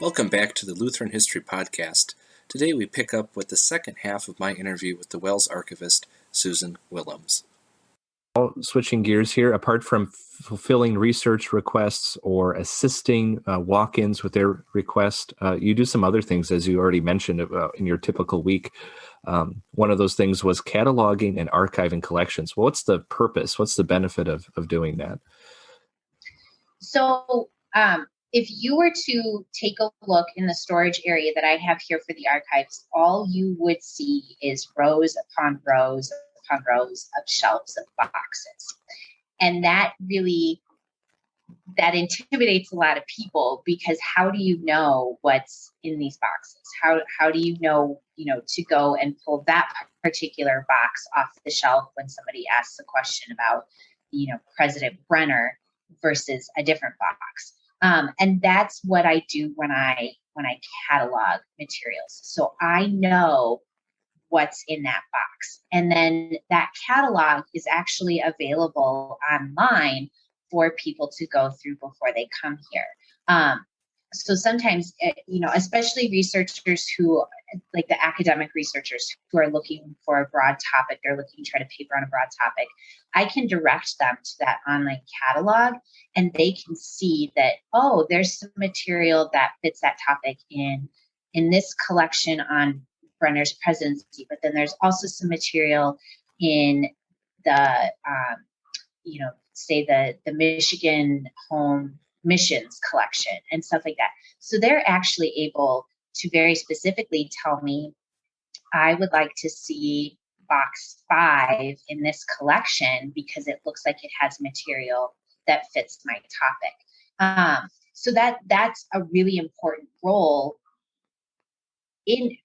Welcome back to the Lutheran History Podcast. Today we pick up with the second half of my interview with the Wells archivist, Susan Willems. Switching gears here, apart from fulfilling research requests or assisting walk-ins with their request, you do some other things, as you already mentioned, in your typical week. One of those things was cataloging and archiving collections. Well, what's the purpose? What's the benefit of doing that? So if you were to take a look in the storage area that I have here for the archives, all you would see is rows upon rows upon rows of shelves of boxes. And that intimidates a lot of people, because how do you know what's in these boxes? How do you know, to go and pull that particular box off the shelf when somebody asks a question about, President Brenner versus a different box? And that's what I do when I catalog materials. So I know what's in that box. And then that catalog is actually available online for people to go through before they come here. So sometimes, especially researchers who, like the academic researchers who are looking for a broad topic, they're looking to try to paper on a broad topic, I can direct them to that online catalog, and they can see that, oh, there's some material that fits that topic in this collection on Brenner's presidency, but then there's also some material in the, say the Michigan Home Missions collection and stuff like that. So they're actually able to very specifically tell me, I would like to see box 5 in this collection because it looks like it has material that fits my topic. So that's a really important role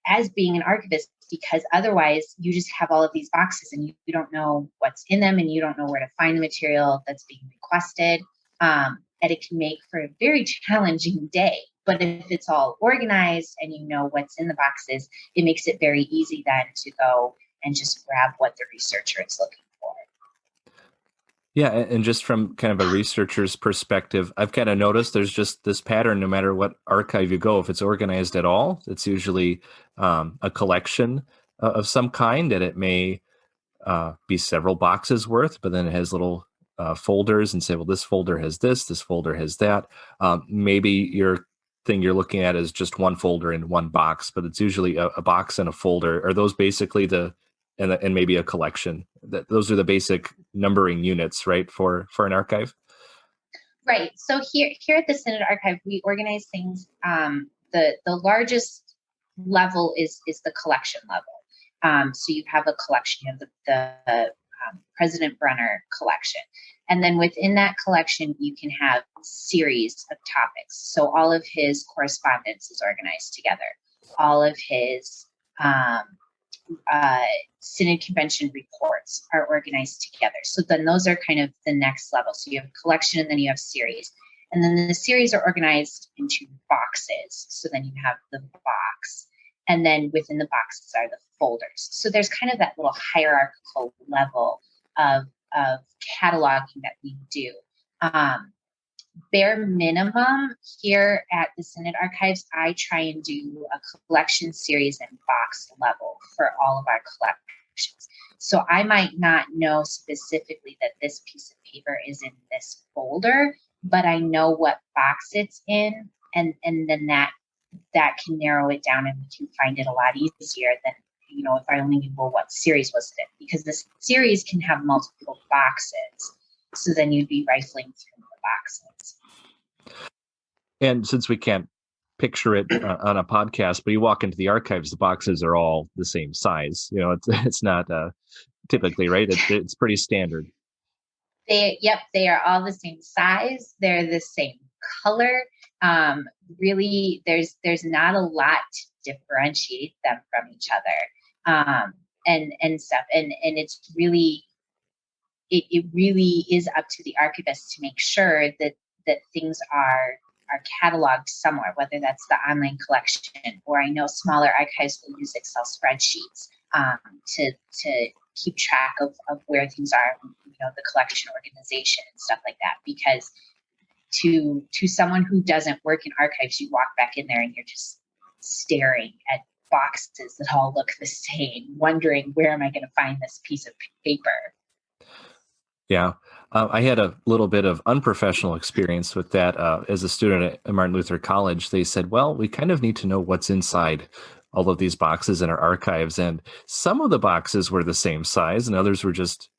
as being an archivist, because otherwise you just have all of these boxes and you don't know what's in them, and you don't know where to find the material that's being requested. And it can make for a very challenging day. But if it's all organized and you know what's in the boxes, it makes it very easy then to go and just grab what the researcher is looking for. Yeah, and just from kind of a researcher's perspective, I've kind of noticed there's just this pattern no matter what archive you go. If it's organized at all, it's usually a collection of some kind, and it may be several boxes worth, but then it has little folders and say, well, this folder has this folder has that. Maybe your thing you're looking at is just one folder in one box, but it's usually a box and a folder. Are those basically and maybe a collection? Those are the basic numbering units, right, for an archive? Right. So here at the Synod Archive, we organize things. The largest level is the collection level. So you have a collection of the President Brenner collection. And then within that collection, you can have series of topics. So all of his correspondence is organized together. All of his Synod Convention reports are organized together. So then those are kind of the next level. So you have collection and then you have series. And then the series are organized into boxes. So then you have the box. And then within the boxes are the folders. So there's kind of that little hierarchical level of cataloging that we do. Bare minimum here at the Synod Archives, I try and do a collection, series, and box level for all of our collections. So I might not know specifically that this piece of paper is in this folder, but I know what box it's in, and then that can narrow it down, and we can find it a lot easier than, if I only knew, well, what series was it in? Because this series can have multiple boxes. So then you'd be rifling through the boxes. And since we can't picture it on a podcast, but you walk into the archives, the boxes are all the same size. It's not typically, right? It's pretty standard. They are all the same size. They're the same color. Really, there's not a lot to differentiate them from each other, and stuff. And it's really, it really is up to the archivist to make sure that things are cataloged somewhere, whether that's the online collection, or I know smaller archives will use Excel spreadsheets to keep track of where things are, the collection organization and stuff like that, because to someone who doesn't work in archives, you walk back in there and you're just staring at boxes that all look the same, wondering, where am I going to find this piece of paper? Yeah. I had a little bit of unprofessional experience with that. As a student at Martin Luther College, they said, well, we kind of need to know what's inside all of these boxes in our archives. And some of the boxes were the same size and others were just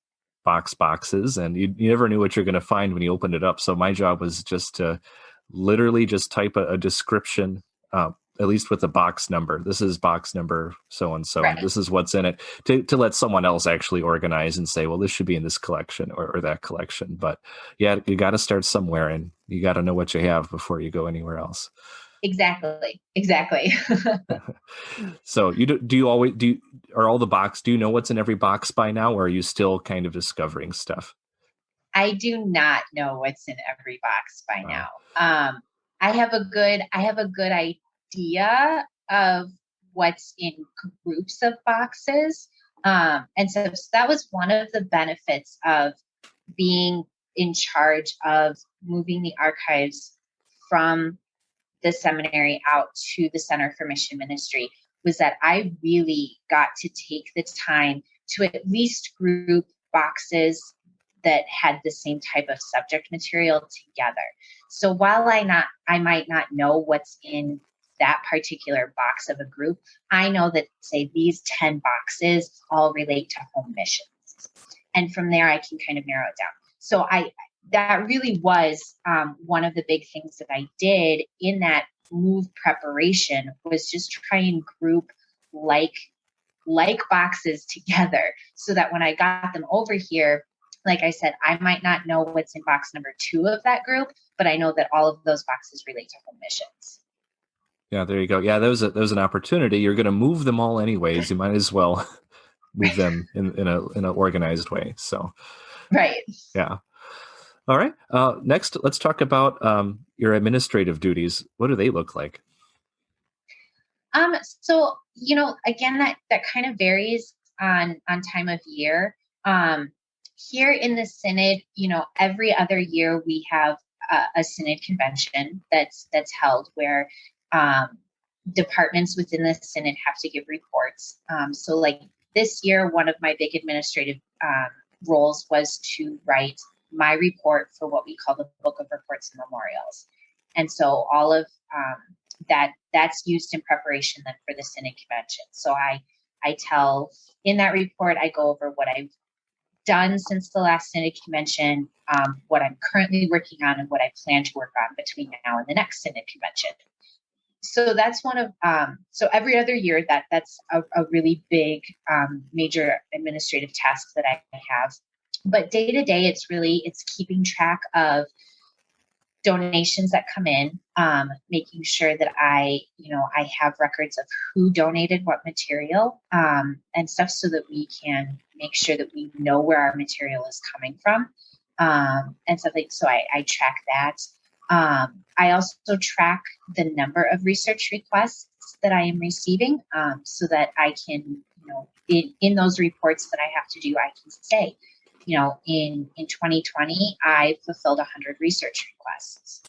boxes. And you never knew what you're going to find when you opened it up. So my job was just to literally just type a description, at least with the box number. This is box number so-and-so. Right. This is what's in it, to let someone else actually organize and say, well, this should be in this collection or that collection. But yeah, you got to start somewhere and you got to know what you have before you go anywhere else. Exactly. So do you know what's in every box by now, or are you still kind of discovering stuff? I do not know what's in every box by now. I have a good idea of what's in groups of boxes. And so that was one of the benefits of being in charge of moving the archives from the seminary out to the Center for Mission Ministry, was that I really got to take the time to at least group boxes that had the same type of subject material together. So while I might not know what's in that particular box of a group, I know that, say, these 10 boxes all relate to home missions. And from there, I can kind of narrow it down. So that really was one of the big things that I did in that move preparation, was just try and group like boxes together, so that when I got them over here, like I said, I might not know what's in box number 2 of that group, but I know that all of those boxes relate to home missions. Yeah, there you go. Yeah, that was an opportunity. You're going to move them all anyways. You might as well move them in an organized way. So, right. Yeah. All right. Next, let's talk about your administrative duties. What do they look like? So, again, that kind of varies on time of year. Here in the Synod, every other year we have a Synod convention that's held where departments within the Synod have to give reports. So like this year, one of my big administrative roles was to write my report for what we call the Book of Reports and Memorials. And so all of that's used in preparation then for the Synod convention. So I tell in that report, I go over what I've done since the last Synod convention, what I'm currently working on, and what I plan to work on between now and the next Synod convention. So that's one of, so every other year that's a really big, major administrative task that I have. But day to day, it's keeping track of donations that come in, making sure that I have records of who donated what material, and stuff, so that we can make sure that we know where our material is coming from, and stuff like. So I track that. I also track the number of research requests that I am receiving, so that I can, in those reports that I have to do, I can say, in 2020, I fulfilled 100 research requests.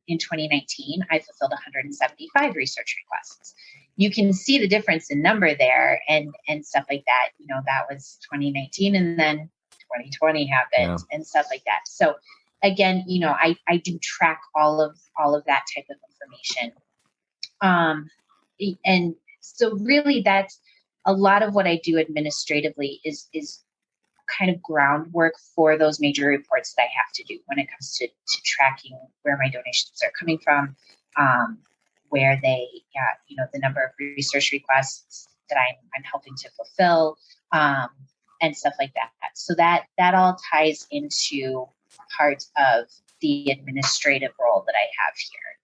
In 2019, I fulfilled 175 research requests. You can see the difference in number there and stuff like that. That was 2019, and then 2020 happened, and stuff like that. So again, I do track all of that type of information. And so really that's a lot of what I do administratively is kind of groundwork for those major reports that I have to do when it comes to tracking where my donations are coming from, where they, the number of research requests that I'm helping to fulfill, and stuff like that. So that all ties into part of the administrative role that I have here.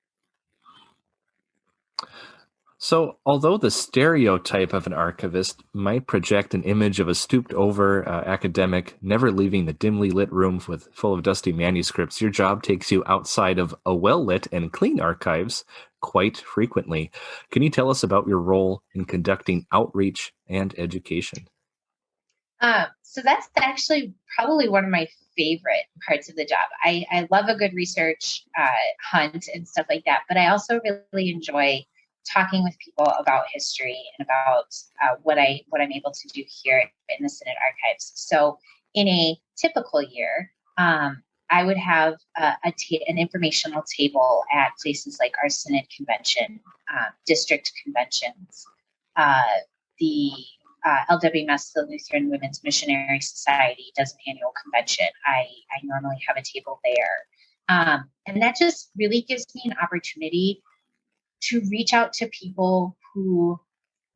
So, although the stereotype of an archivist might project an image of a stooped-over academic, never leaving the dimly lit room full of dusty manuscripts, your job takes you outside of a well-lit and clean archives quite frequently. Can you tell us about your role in conducting outreach and education? So that's actually probably one of my favorite parts of the job. I love a good research hunt and stuff like that, but I also really enjoy talking with people about history and about what I'm able to do here in the Synod Archives. So in a typical year, I would have an informational table at places like our Synod convention, district conventions, the LWMS, the Lutheran Women's Missionary Society, does an annual convention. I normally have a table there. And that just really gives me an opportunity to reach out to people who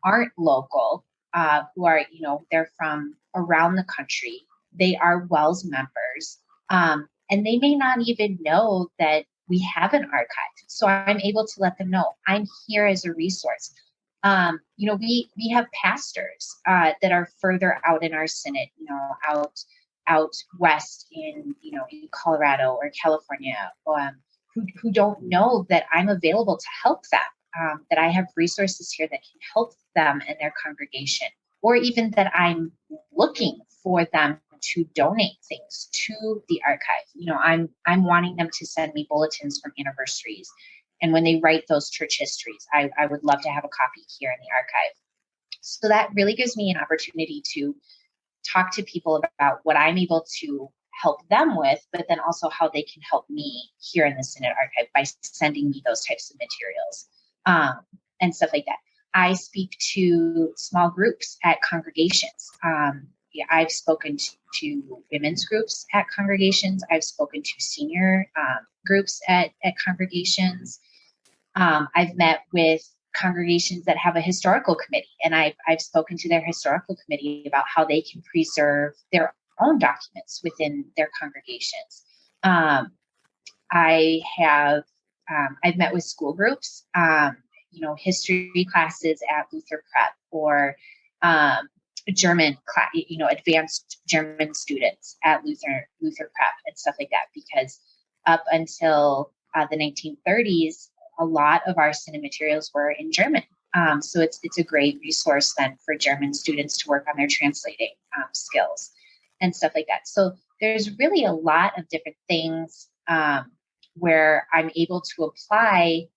aren't local, who are, they're from around the country. They are WELS members. And they may not even know that we have an archive. So I'm able to let them know I'm here as a resource. We have pastors that are further out in our synod, out west in Colorado or California, who don't know that I'm available to help them, that I have resources here that can help them and their congregation, or even that I'm looking for them to donate things to the archive. I'm wanting them to send me bulletins from anniversaries. And when they write those church histories, I would love to have a copy here in the archive. So that really gives me an opportunity to talk to people about what I'm able to help them with, but then also how they can help me here in the Synod Archive by sending me those types of materials and stuff like that. I speak to small groups at congregations. I've spoken to women's groups at congregations. I've spoken to senior groups at congregations. I've met with congregations that have a historical committee, and I've spoken to their historical committee about how they can preserve their own documents within their congregations. I've met with school groups, history classes at Luther Prep, or German class, advanced German students at Luther Prep and stuff like that, because up until the 1930s, a lot of our synod materials were in German. So it's a great resource then for German students to work on their translating skills and stuff like that. So there's really a lot of different things where I'm able to apply,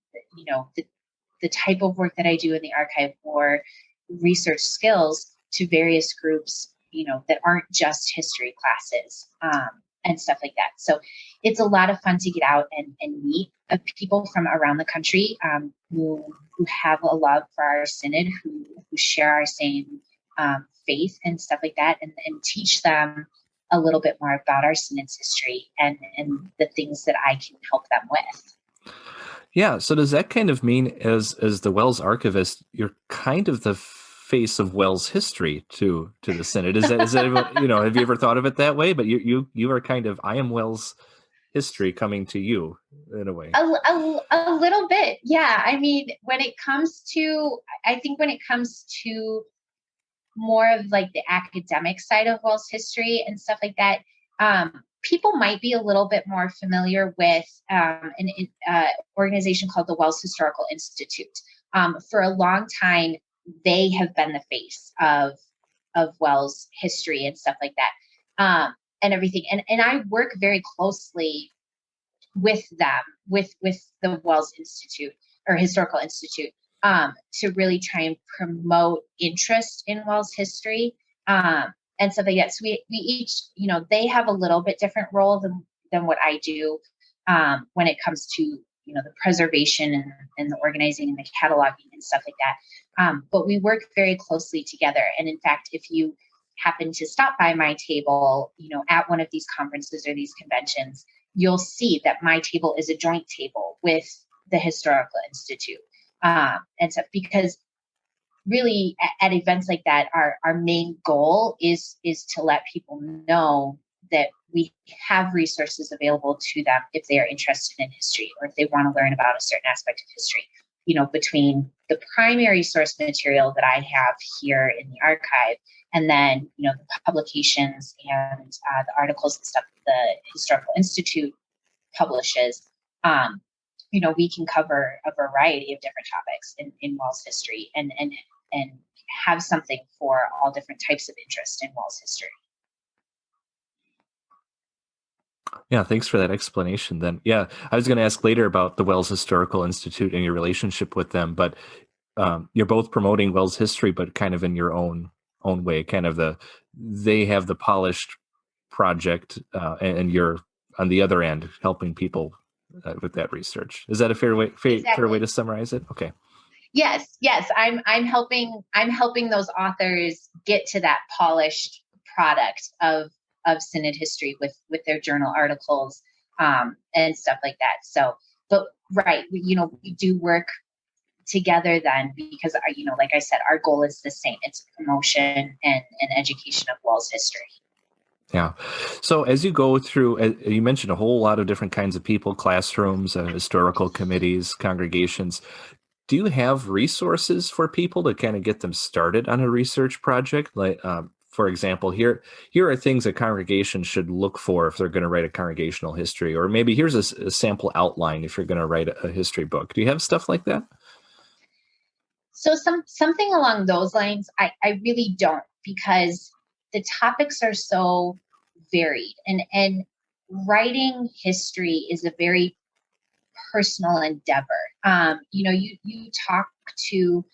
the type of work that I do in the archive or research skills to various groups, that aren't just history classes and stuff like that. So it's a lot of fun to get out and meet people from around the country who have a love for our synod, who share our same faith and stuff like that, and teach them a little bit more about our synod's history and the things that I can help them with. Yeah. So does that kind of mean as the WELS archivist, you're kind of the face of WELS history to the synod? Is that have you ever thought of it that way? But you are kind of, I am WELS history coming to you in a way. A little bit. Yeah. I mean, when it comes to more of like the academic side of WELS history and stuff like that, people might be a little bit more familiar with an organization called the WELS Historical Institute. For a long time, they have been the face of WELS history and stuff like that, and everything. And I work very closely with them, with the WELS Institute or Historical Institute, to really try and promote interest in WELS history and stuff like that. So we each, they have a little bit different role than what I do when it comes to the preservation and the organizing and the cataloging and stuff like that. But we work very closely together. And in fact, if you happen to stop by my table, at one of these conferences or these conventions, you'll see that my table is a joint table with the Historical Institute. And so, because really at events like that, our main goal is to let people know that we have resources available to them if they are interested in history or if they want to learn about a certain aspect of history. Between the primary source material that I have here in the archive, and then, the publications and the articles and stuff that the Historical Institute publishes, we can cover a variety of different topics in WELS history and have something for all different types of interest in WELS history. Yeah, thanks for that explanation then. Yeah, I was going to ask later about the WELS Historical Institute and your relationship with them, but you're both promoting WELS history, but kind of in your own way. Kind of they have the polished project, and you're on the other end helping people with that research. Is that a fair way to summarize it? Okay. Yes. I'm helping those authors get to that polished product of synod history with their journal articles and stuff like that. So, but right, we do work together then, because like I said, our goal is the same. It's promotion and education of WELS history. Yeah. So as you go through, you mentioned a whole lot of different kinds of people, classrooms, historical committees, congregations. Do you have resources for people to kind of get them started on a research project? Like, for example, here are things a congregation should look for if they're going to write a congregational history, or maybe here's a sample outline if you're going to write a history book. Do you have stuff like that? So something along those lines, I really don't, because the topics are so varied, and writing history is a very personal endeavor. You talk to,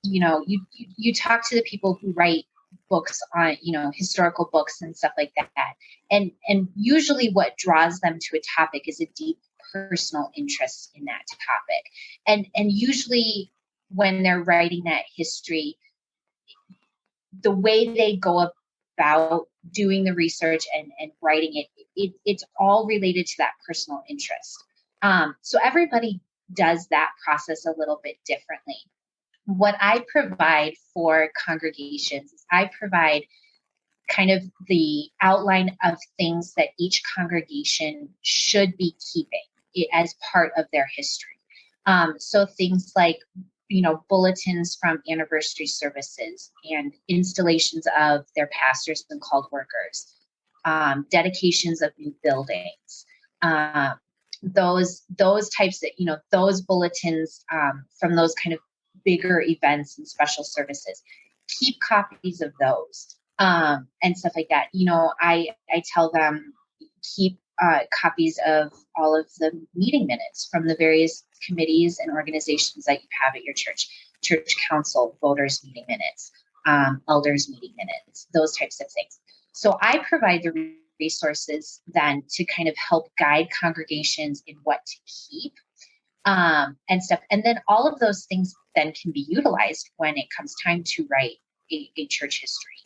you talk to the people who write books on, historical books and stuff like that. And usually what draws them to a topic is a deep personal interest in that topic. And usually when they're writing that history, the way they go about doing the research and writing it's all related to that personal interest. So everybody does that process a little bit differently. What I provide for congregations is I provide kind of the outline of things that each congregation should be keeping as part of their history. So things like, bulletins from anniversary services and installations of their pastors and called workers, dedications of new buildings, those types of, those bulletins from those kind of bigger events and special services. Keep copies of those and stuff like that. I tell them keep copies of all of the meeting minutes from the various committees and organizations that you have at your church council, voters meeting minutes, elders meeting minutes, those types of things. So I provide the resources then to kind of help guide congregations in what to keep and stuff. And then all of those things then can be utilized when it comes time to write a church history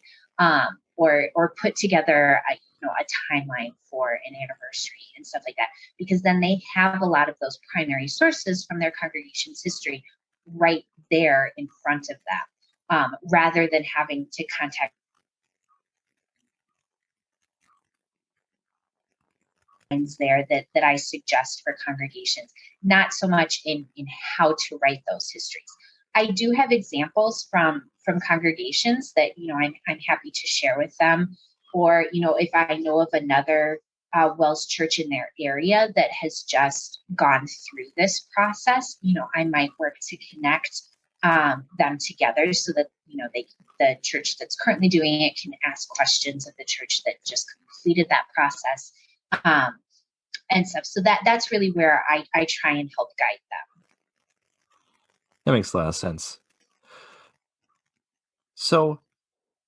or put together a timeline for an anniversary and stuff like that, because then they have a lot of those primary sources from their congregation's history right there in front of them, rather than having to contact there that I suggest for congregations, not so much in how to write those histories. I do have examples from congregations that I'm happy to share with them, or if I know of another WELS church in their area that has just gone through this process, I might work to connect them together so that the church that's currently doing it can ask questions of the church that just completed that process. And stuff. So that's really where I try and help guide them. That makes a lot of sense. So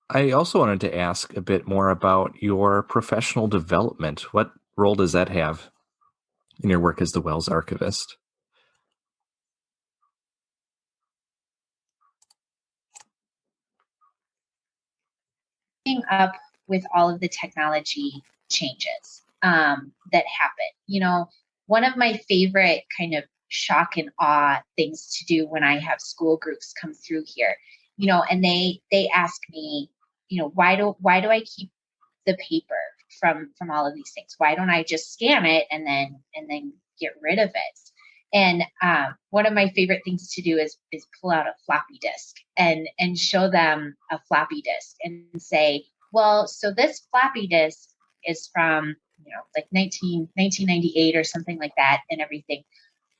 I also wanted to ask a bit more about your professional development. What role does that have in your work as the WELS archivist? Up with all of the technology changes that happen. One of my favorite kind of shock and awe things to do when I have school groups come through here, and they ask me, why do I keep the paper from all of these things? Why don't I just scan it and then get rid of it? And one of my favorite things to do is pull out a floppy disk and show them a floppy disk and say, well, so this floppy disk is from, like 1998 or something like that and everything.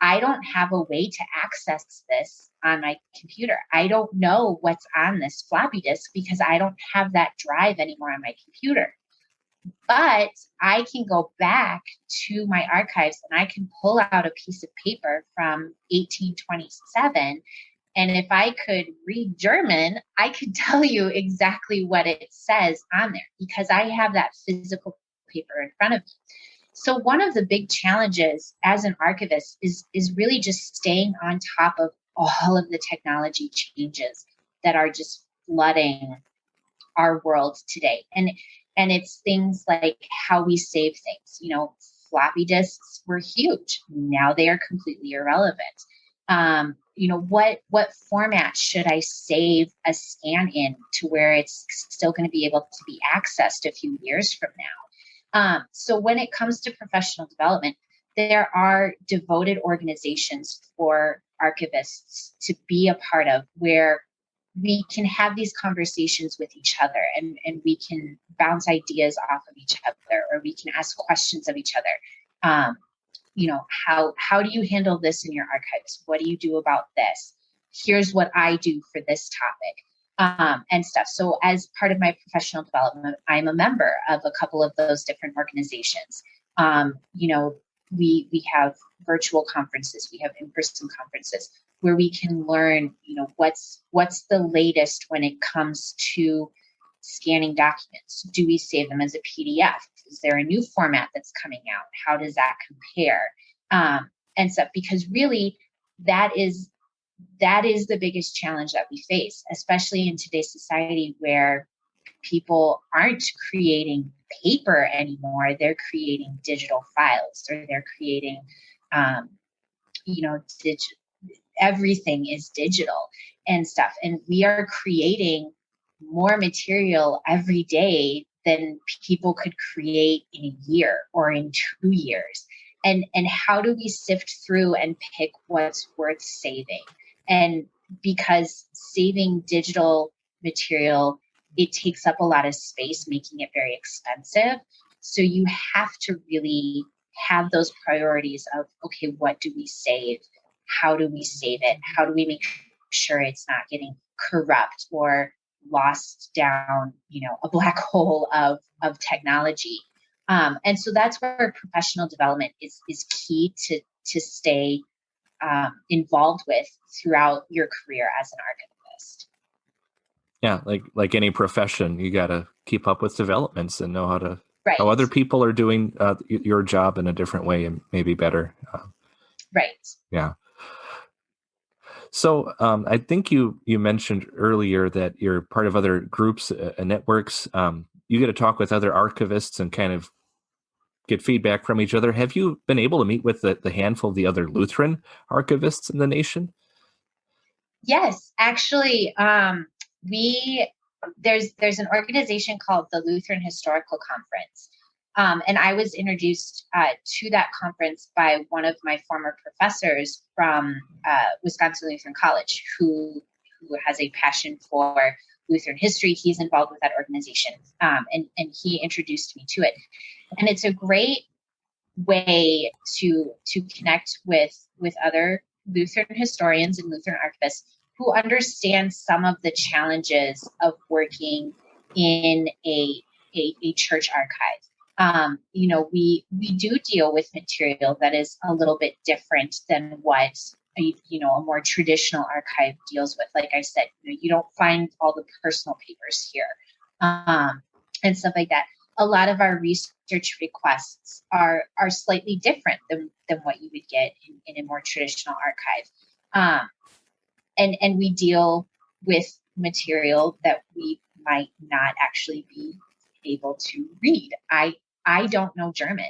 I don't have a way to access this on my computer. I don't know what's on this floppy disk because I don't have that drive anymore on my computer. But I can go back to my archives and I can pull out a piece of paper from 1827. And if I could read German, I could tell you exactly what it says on there because I have that physical paper in front of me. So one of the big challenges as an archivist is really just staying on top of all of the technology changes that are just flooding our world today. And it's things like how we save things. You know, floppy disks were huge. Now they are completely irrelevant. You know, what format should I save a scan in to where it's still going to be able to be accessed a few years from now? So when it comes to professional development, there are devoted organizations for archivists to be a part of where we can have these conversations with each other and we can bounce ideas off of each other, or we can ask questions of each other. You know, how do you handle this in your archives? What do you do about this? Here's what I do for this topic, and stuff. So as part of my professional development, I'm a member of a couple of those different organizations. You know, we have virtual conferences, we have in-person conferences where we can learn, you know, what's the latest when it comes to scanning documents. Do we save them as a PDF? Is there a new format that's coming out? How does that compare? And stuff, because really that is the biggest challenge that we face, especially in today's society where people aren't creating paper anymore. They're creating digital files, or they're creating, you know, everything is digital and stuff. And we are creating more material every day than people could create in a year or in 2 years. And how do we sift through and pick what's worth saving? And because saving digital material, it takes up a lot of space, making it very expensive. So you have to really have those priorities of, okay, what do we save? How do we save it? How do we make sure it's not getting corrupt or lost down, you know, a black hole of technology? And so that's where professional development is key to stay involved with throughout your career as an archivist. Yeah, like any profession, you got to keep up with developments and know how Right. how other people are doing your job in a different way and maybe better. Right. Yeah. So I think you mentioned earlier that you're part of other groups and networks. You get to talk with other archivists and kind of get feedback from each other. Have you been able to meet with the handful of the other Lutheran archivists in the nation? Yes, actually, there's an organization called the Lutheran Historical Conference. And I was introduced to that conference by one of my former professors from Wisconsin Lutheran College, who has a passion for Lutheran history. He's involved with that organization, and he introduced me to it. And it's a great way to connect with other Lutheran historians and Lutheran archivists who understand some of the challenges of working in a church archive. You know, we do deal with material that is a little bit different than what a more traditional archive deals with. Like I said, you don't find all the personal papers here, and stuff like that. A lot of our research requests are slightly different than what you would get in a more traditional archive. And we deal with material that we might not actually be able to read. I don't know German.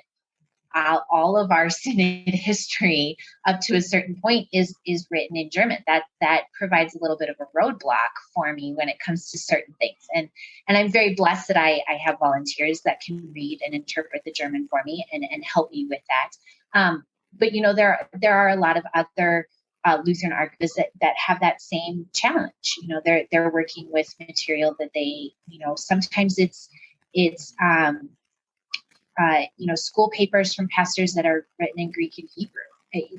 All of our Synod history up to a certain point is written in German. That provides a little bit of a roadblock for me when it comes to certain things. And I'm very blessed that I have volunteers that can read and interpret the German for me and help me with that. But there are a lot of other Lutheran archivists that have that same challenge. They're working with material that they, sometimes it's school papers from pastors that are written in Greek and Hebrew.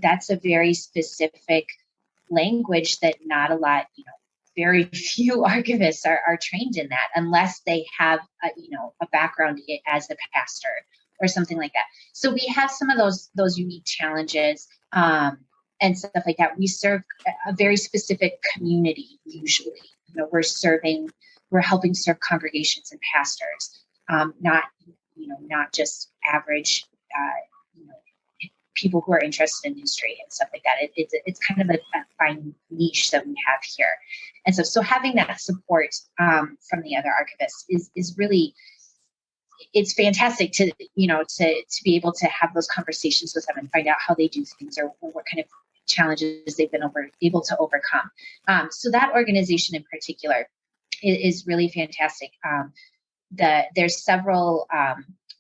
that's a very specific language that not a lot, very few archivists are trained in that unless they have a background as a pastor or something like that. So we have some of those unique challenges and stuff like that. We serve a very specific community usually. We're helping serve congregations and pastors, not just average people who are interested in history and stuff like that. It's kind of a fine niche that we have here. And so having that support from the other archivists is really, it's fantastic to be able to have those conversations with them and find out how they do things or what kind of challenges they've been able to overcome. So that organization in particular is really fantastic. There's several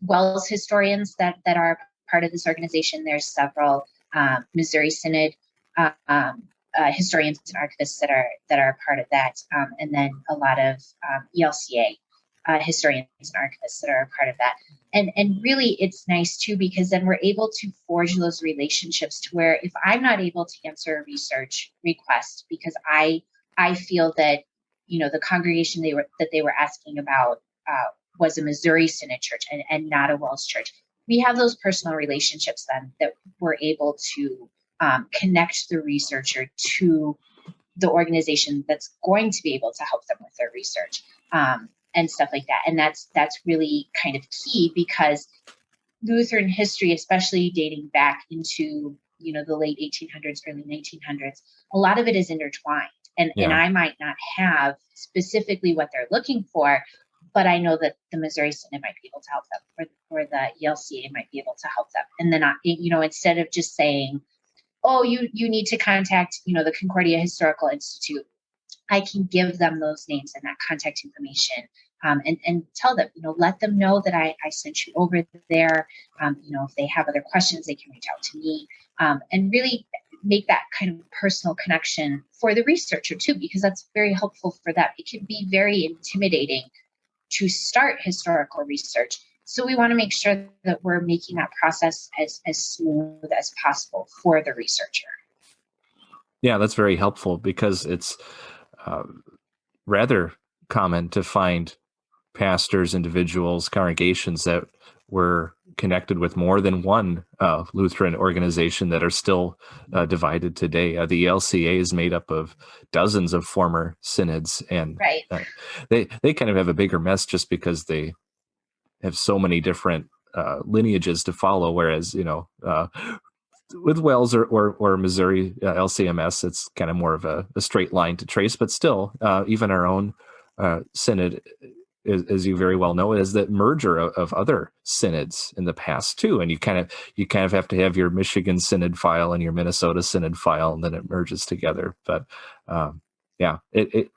Wells historians that are part of this organization. There's several Missouri Synod historians and archivists that are part of that, and then a lot of ELCA historians and archivists that are a part of that. And really, it's nice too because then we're able to forge those relationships to where if I'm not able to answer a research request because I feel that the congregation they were asking about was a Missouri Synod church and not a Wells church. We have those personal relationships then that we're able to connect the researcher to the organization that's going to be able to help them with their research and stuff like that. And that's really kind of key because Lutheran history, especially dating back into the late 1800s, early 1900s, a lot of it is intertwined. And I might not have specifically what they're looking for, but I know that the Missouri Synod might be able to help them, or the ELCA might be able to help them. And then, instead of just saying, oh, you need to contact, the Concordia Historical Institute, I can give them those names and that contact information and tell them, let them know that I sent you over there. If they have other questions, they can reach out to me and really make that kind of personal connection for the researcher too, because that's very helpful for them. It can be very intimidating to start historical research. So we want to make sure that we're making that process as smooth as possible for the researcher. Yeah, that's very helpful because it's rather common to find pastors, individuals, congregations that were connected with more than one Lutheran organization that are still divided today. The ELCA is made up of dozens of former synods, and right. They kind of have a bigger mess just because they have so many different lineages to follow. Whereas, with Wells or Missouri LCMS, it's kind of more of a straight line to trace. But still, even our own synod, as you very well know, is that merger of other synods in the past too. And you kind of have to have your Michigan synod file and your Minnesota synod file, and then it merges together. But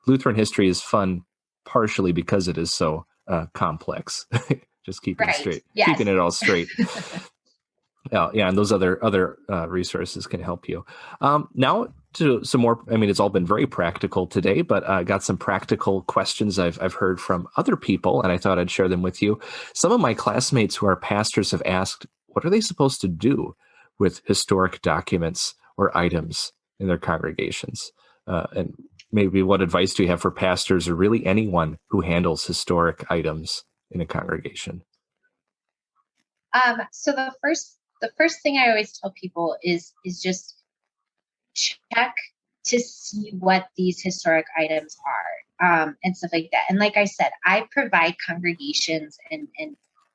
Lutheran history is fun partially because it is so complex. Just keeping it straight, keeping it all straight. And those other resources can help you. Now to some more. I mean, it's all been very practical today, but I got some practical questions I've heard from other people, and I thought I'd share them with you. Some of my classmates who are pastors have asked, what are they supposed to do with historic documents or items in their congregations? And maybe what advice do you have for pastors or really anyone who handles historic items in a congregation? So the first thing I always tell people is just check to see what these historic items are and stuff like that. And like I said, I provide congregations and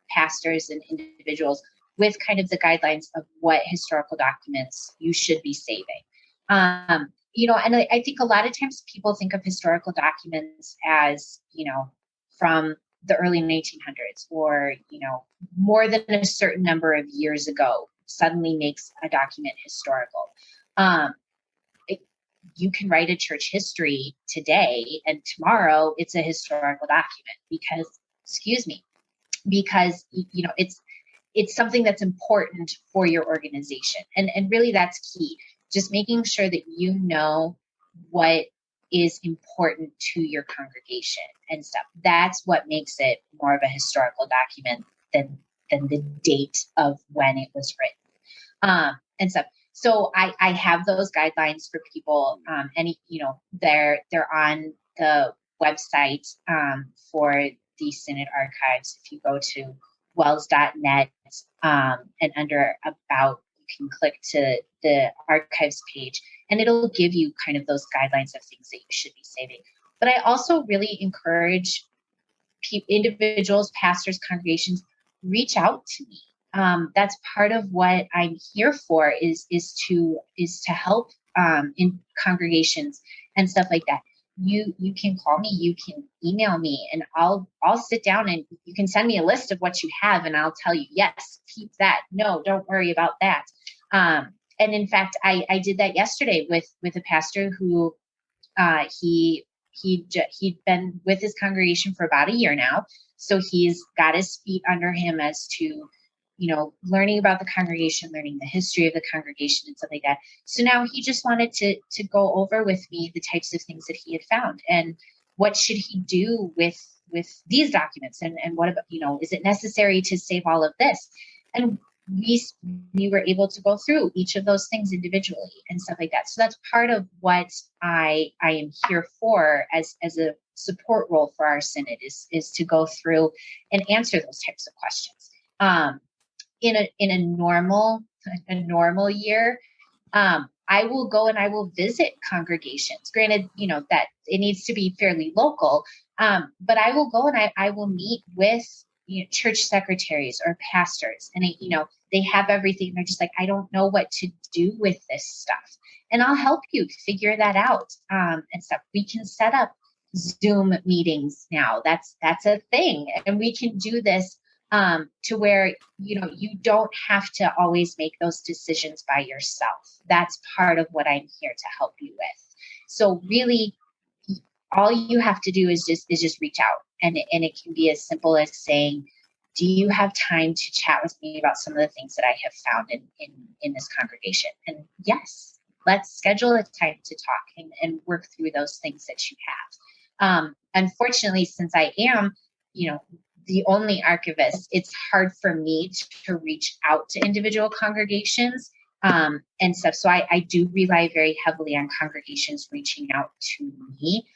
pastors and individuals with kind of the guidelines of what historical documents you should be saving. And I think a lot of times people think of historical documents as, from the early 1900s or, more than a certain number of years ago suddenly makes a document historical. You can write a church history today and tomorrow it's a historical document because it's something that's important for your organization. And really that's key. Just making sure that you know what is important to your congregation and stuff. That's what makes it more of a historical document than the date of when it was written and stuff. So I have those guidelines for people. They're on the website for the Synod archives. If you go to wells.net and under About, you can click to the archives page, and it'll give you kind of those guidelines of things that you should be saving. But I also really encourage individuals, pastors, congregations, reach out to me. That's part of what I'm here for, is to help in congregations and stuff like that. You can call me, you can email me, and I'll sit down, and you can send me a list of what you have, and I'll tell you, yes, keep that. No, don't worry about that. And in fact, I did that yesterday with a pastor who he'd been with his congregation for about a year now. So he's got his feet under him as to, learning about the congregation, learning the history of the congregation and stuff like that. So now he just wanted to go over with me the types of things that he had found, and what should he do with these documents, and what about, is it necessary to save all of this? And we were able to go through each of those things individually and stuff like that. So that's part of what I am here for as a support role for our synod, is to go through and answer those types of questions. In a normal year, I will go and I will visit congregations. Granted, that it needs to be fairly local, but I will go and I will meet with church secretaries or pastors, and they have everything. They're just like, I don't know what to do with this stuff, and I'll help you figure that out and stuff. We can set up Zoom meetings now. That's a thing, and we can do this to where you don't have to always make those decisions by yourself. That's part of what I'm here to help you with. So really, all you have to do is just reach out, and it can be as simple as saying, do you have time to chat with me about some of the things that I have found in this congregation? And yes, let's schedule a time to talk and work through those things that you have. Unfortunately, since I am, the only archivist, it's hard for me to reach out to individual congregations and stuff. So I do rely very heavily on congregations reaching out to me,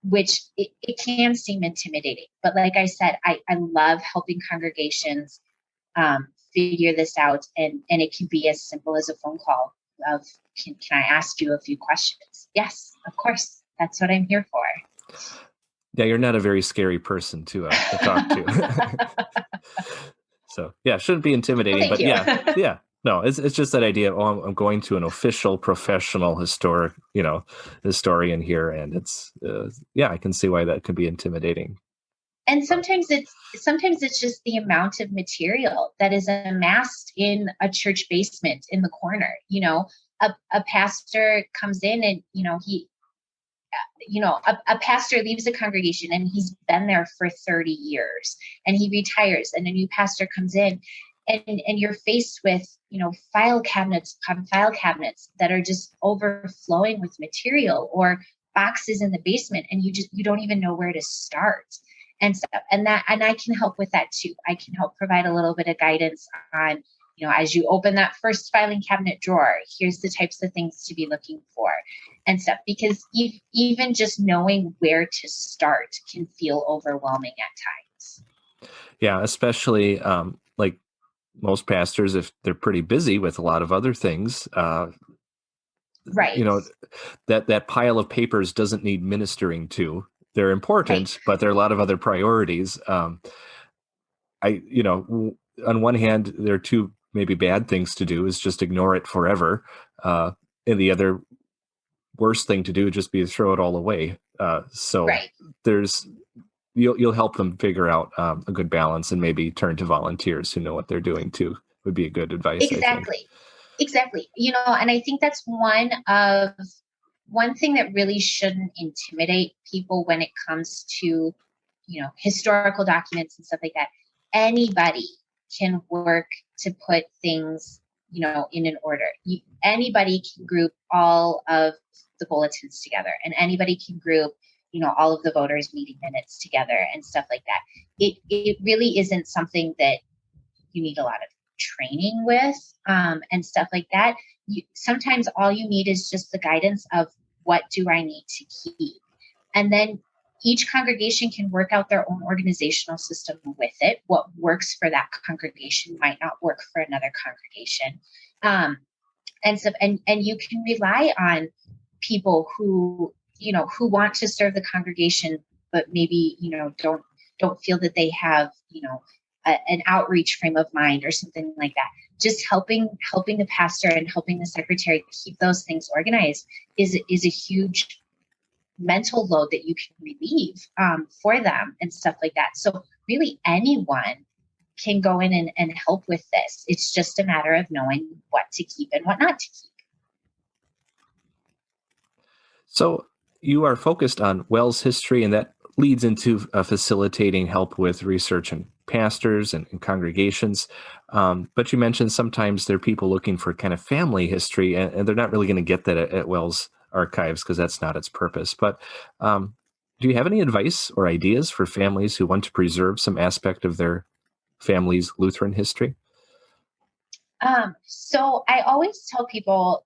which it can seem intimidating. But like I said, I love helping congregations figure this out. And it can be as simple as a phone call of, can I ask you a few questions? Yes, of course. That's what I'm here for. Yeah, you're not a very scary person to talk to. So yeah, it shouldn't be intimidating. Well, but yeah. No, it's just that idea of, I'm going to an official professional historian here, and it's I can see why that could be intimidating. And sometimes it's just the amount of material that is amassed in a church basement in the corner. A pastor comes in and a pastor leaves a congregation and he's been there for 30 years and he retires, and a new pastor comes in, and you're faced with, file cabinets upon file cabinets that are just overflowing with material, or boxes in the basement, and you don't even know where to start and stuff. And I can help with that too. I can help provide a little bit of guidance on, as you open that first filing cabinet drawer, here's the types of things to be looking for and stuff, because even just knowing where to start can feel overwhelming at times. Yeah, especially like most pastors, if they're pretty busy with a lot of other things, right? That pile of papers doesn't need ministering to. They're important, right, but there are a lot of other priorities. On one hand, there are two maybe bad things to do, is just ignore it forever. And the other worst thing to do would just be to throw it all away. So right, you'll help them figure out a good balance, and maybe turn to volunteers who know what they're doing too, would be a good advice. Exactly. And I think that's one thing that really shouldn't intimidate people when it comes to, historical documents and stuff like that. Anybody can work to put things, in an order. Anybody can group all of the bulletins together, and anybody can group, all of the voters' meeting minutes together and stuff like that. It really isn't something that you need a lot of training with and stuff like that. sometimes all you need is just the guidance of what do I need to keep. And then each congregation can work out their own organizational system with it. What works for that congregation might not work for another congregation. And you can rely on people who want to serve the congregation, but maybe, don't feel that they have, an outreach frame of mind or something like that. Just helping the pastor and helping the secretary keep those things organized is a huge mental load that you can relieve for them and stuff like that. So really anyone can go in and help with this. It's just a matter of knowing what to keep and what not to keep. So you are focused on WELS history, and that leads into facilitating help with research and pastors and congregations. But you mentioned sometimes there are people looking for kind of family history, and they're not really going to get that at WELS Archives because that's not its purpose. But do you have any advice or ideas for families who want to preserve some aspect of their family's Lutheran history? So I always tell people,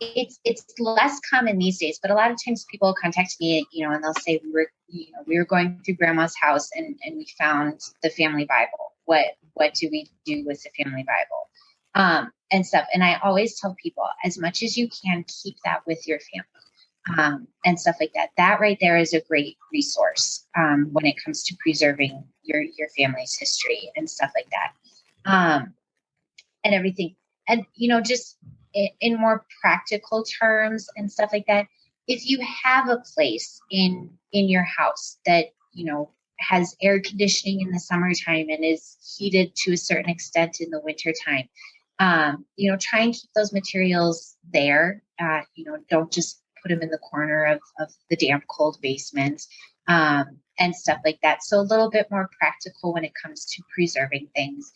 it's less common these days, but a lot of times people contact me, and they'll say we were going through grandma's house and we found the family Bible. What do we do with the family Bible? And stuff. And I always tell people, as much as you can, keep that with your family, and stuff like that. That right there is a great resource when it comes to preserving your family's history and stuff like that, and everything. And just in more practical terms and stuff like that, if you have a place in your house that has air conditioning in the summertime and is heated to a certain extent in the wintertime, try and keep those materials there. Don't just put them in the corner of the damp, cold basement, and stuff like that. So a little bit more practical when it comes to preserving things.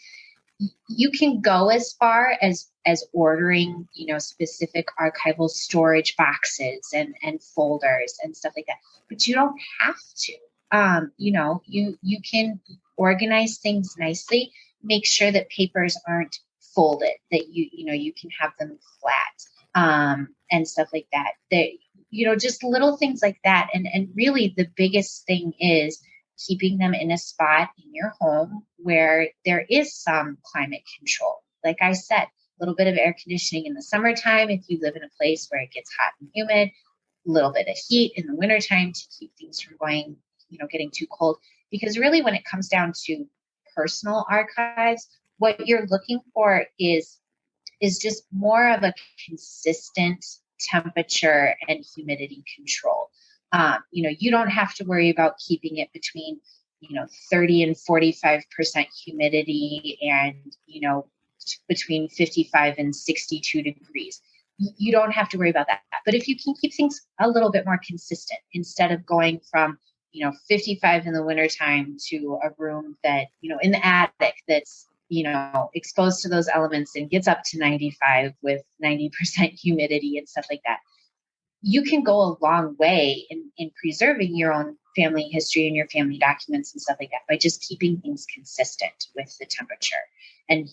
You can go as far as ordering, specific archival storage boxes and folders and stuff like that, but you don't have to. You can organize things nicely, make sure that papers aren't folded, that you can have them flat, and stuff like that. Just little things like that. And really the biggest thing is keeping them in a spot in your home where there is some climate control. Like I said, a little bit of air conditioning in the summertime if you live in a place where it gets hot and humid, a little bit of heat in the wintertime to keep things from going, getting too cold. Because really when it comes down to personal archives, what you're looking for is just more of a consistent temperature and humidity control. You don't have to worry about keeping it between, 30 and 45% humidity and, between 55 and 62 degrees. You don't have to worry about that. But if you can keep things a little bit more consistent, instead of going from, 55 in the wintertime to a room that, in the attic that's, exposed to those elements and gets up to 95 with 90% humidity and stuff like that, you can go a long way in preserving your own family history and your family documents and stuff like that by just keeping things consistent with the temperature and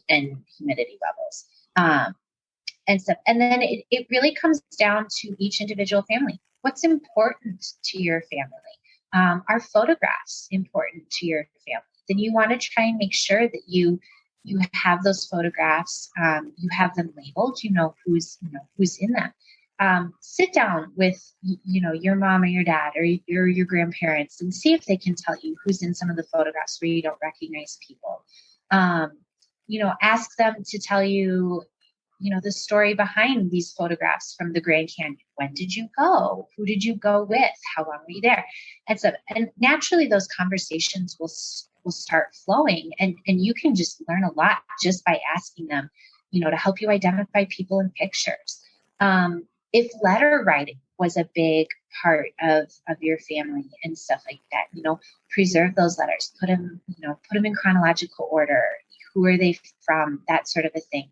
humidity levels, and stuff. And then it really comes down to each individual family. What's important to your family? Are photographs important to your family? Then you want to try and make sure that you have those photographs, you have them labeled, who's in them. Sit down with, your mom or your dad or your grandparents and see if they can tell you who's in some of the photographs where you don't recognize people. Ask them to tell you, the story behind these photographs from the Grand Canyon. When did you go? Who did you go with? How long were you there? And naturally those conversations will start flowing, and you can just learn a lot just by asking them, to help you identify people in pictures. If letter writing was a big part of your family and stuff like that, preserve those letters, put them in chronological order. Who are they from? That sort of a thing.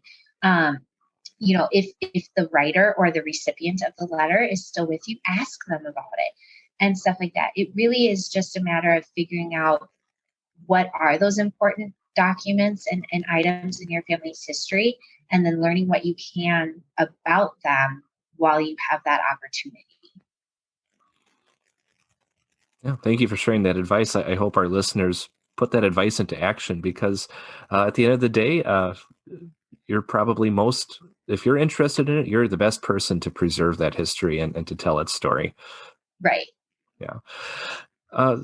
If the writer or the recipient of the letter is still with you, ask them about it and stuff like that. It really is just a matter of figuring out what are those important documents and items in your family's history, and then learning what you can about them while you have that opportunity. Yeah, thank you for sharing that advice. I hope our listeners put that advice into action, because at the end of the day, you're probably if you're interested in it, you're the best person to preserve that history and to tell its story. Right. Yeah.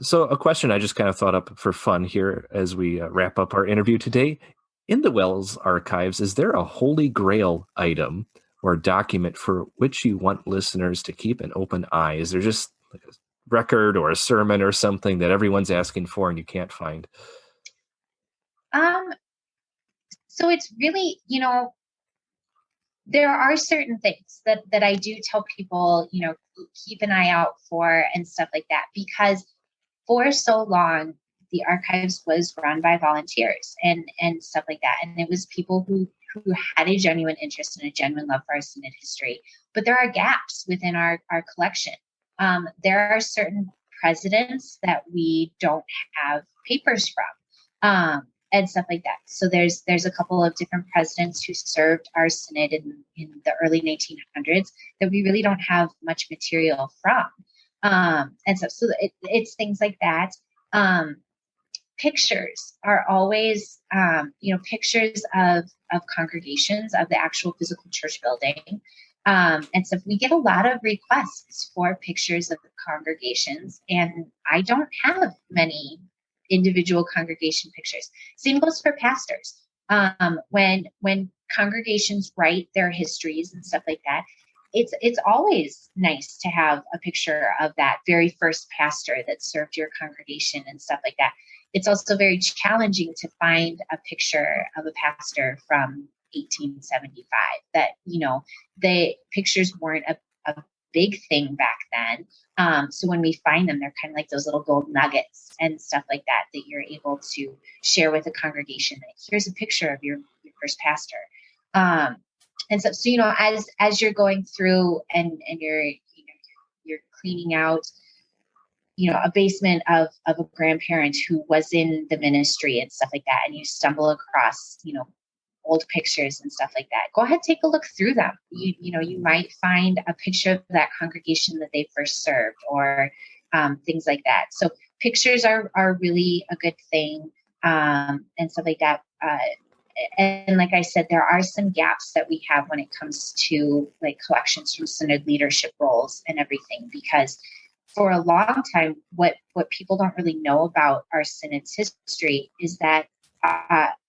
So a question I just kind of thought up for fun here as we wrap up our interview today. In the Wells archives, is there a holy grail item or document for which you want listeners to keep an open eye? Is there just like a record or a sermon or something that everyone's asking for and you can't find? So it's really, there are certain things that I do tell people, keep an eye out for and stuff like that, because for so long, the archives was run by volunteers and stuff like that. And it was people who had a genuine interest and a genuine love for our Synod history. But there are gaps within our collection. There are certain presidents that we don't have papers from. And stuff like that. So there's a couple of different presidents who served our Synod in the early 1900s that we really don't have much material from. And so it's things like that. Pictures are always, pictures of congregations, of the actual physical church building. And so we get a lot of requests for pictures of the congregations, and I don't have many individual congregation pictures. Same goes for pastors. When congregations write their histories and stuff like that, it's always nice to have a picture of that very first pastor that served your congregation and stuff like that. It's also very challenging to find a picture of a pastor from 1875 that, the pictures weren't a big thing back then. So when we find them, they're kind of like those little gold nuggets and stuff like that you're able to share with the congregation. That here's a picture of your first pastor. And so as you're going through and you're cleaning out, a basement of a grandparent who was in the ministry and stuff like that, and you stumble across, old pictures and stuff like that, go ahead, take a look through them. You might find a picture of that congregation that they first served, or things like that. So pictures are really a good thing, and stuff like that. And like I said, there are some gaps that we have when it comes to like collections from Synod leadership roles and everything, because for a long time, what people don't really know about our Synod's history is that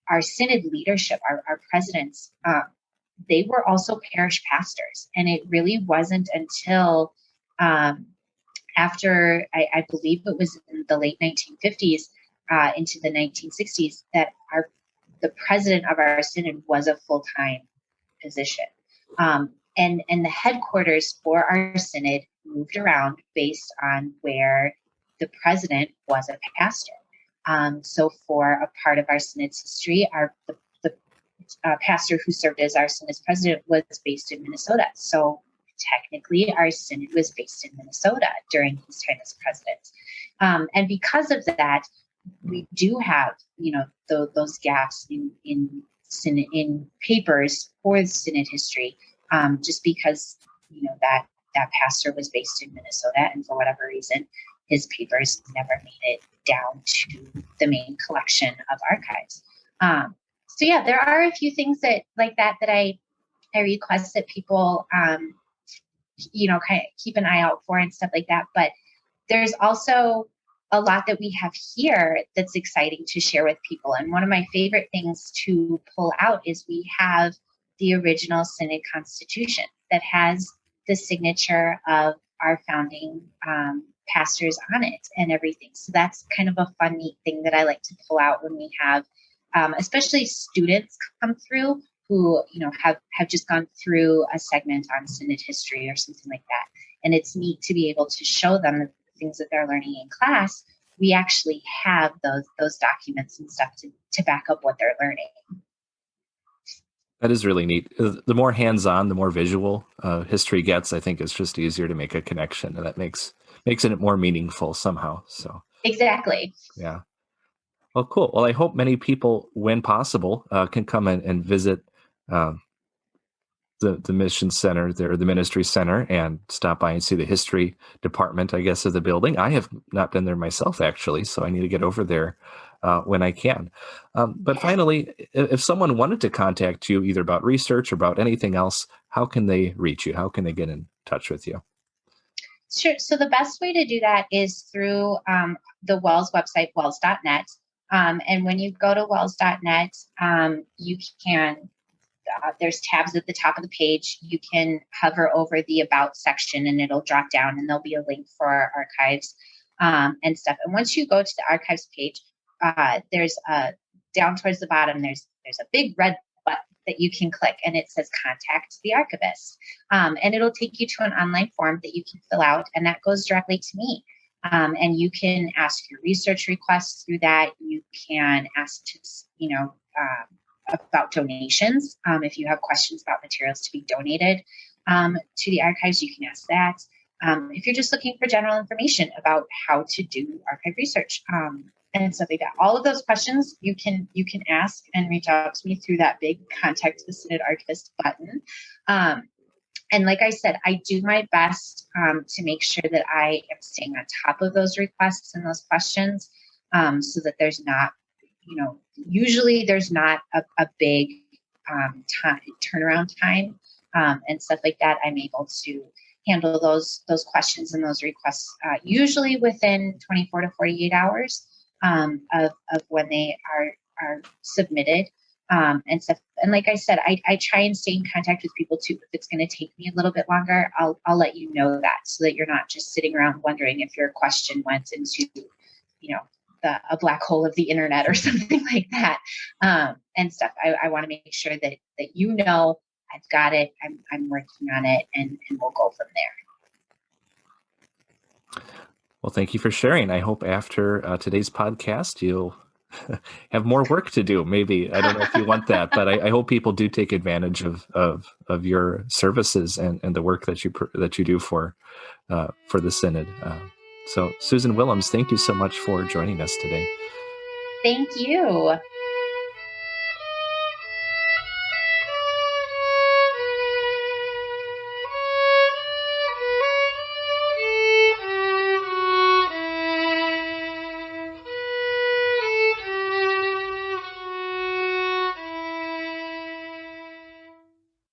our Synod leadership, our presidents, they were also parish pastors. And it really wasn't until after, I believe it was in the late 1950s into the 1960s, that the president of our Synod was a full-time position. And the headquarters for our Synod moved around based on where the president was a pastor. So for a part of our Synod's history, the pastor who served as our Synod's president was based in Minnesota. So technically, our Synod was based in Minnesota during his time as president. And because of that, we do have, those gaps in papers for the Synod history, just because, that pastor was based in Minnesota, and for whatever reason, his papers never made it down to the main collection of archives. So yeah, there are a few things that I request that people, kind of keep an eye out for and stuff like that. But there's also a lot that we have here that's exciting to share with people. And one of my favorite things to pull out is we have the original Synod Constitution that has the signature of our founding pastors on it and everything. So that's kind of a fun, neat thing that I like to pull out when we have, especially students come through who, have just gone through a segment on Synod history or something like that. And it's neat to be able to show them the things that they're learning in class. We actually have those documents and stuff to back up what they're learning. That is really neat. The more hands-on, the more visual history gets, I think it's just easier to make a connection, and that makes it more meaningful somehow. So exactly. Yeah. Well, cool. Well, I hope many people, when possible, can come and visit um, the mission center there, the ministry center, and stop by and see the history department, I guess, of the building. I have not been there myself, actually, so I need to get over there when I can. But finally, if someone wanted to contact you either about research or about anything else, how can they reach you? How can they get in touch with you? Sure. So the best way to do that is through the Wells website, wells.net. And when you go to wells.net, you can, there's tabs at the top of the page. You can hover over the About section and it'll drop down and there'll be a link for our archives and stuff. And once you go to the archives page, there's down towards the bottom, there's a big red button that you can click and it says contact the archivist. And it'll take you to an online form that you can fill out and that goes directly to me. And you can ask your research requests through that. You can ask to, about donations. If you have questions about materials to be donated to the archives, you can ask that. If you're just looking for general information about how to do archive research and stuff like that, all of those questions you can ask and reach out to me through that big Contact the Synod Archivist button. And like I said, I do my best to make sure that I am staying on top of those requests and those questions so that there's not, usually there's not a big turnaround time and stuff like that. I'm able to handle those questions and those requests usually within 24 to 48 hours of when they are submitted. And stuff. And like I said, I try and stay in contact with people too. If it's going to take me a little bit longer, I'll let you know that so that you're not just sitting around wondering if your question went into, a black hole of the internet or something like that and stuff. I want to make sure that I've got it. I'm working on it and we'll go from there. Well, thank you for sharing. I hope after today's podcast, you'll have more work to do. Maybe, I don't know if you want that, but I hope people do take advantage of your services and the work that you do for the Synod. So Susan Willems, thank you so much for joining us today. Thank you.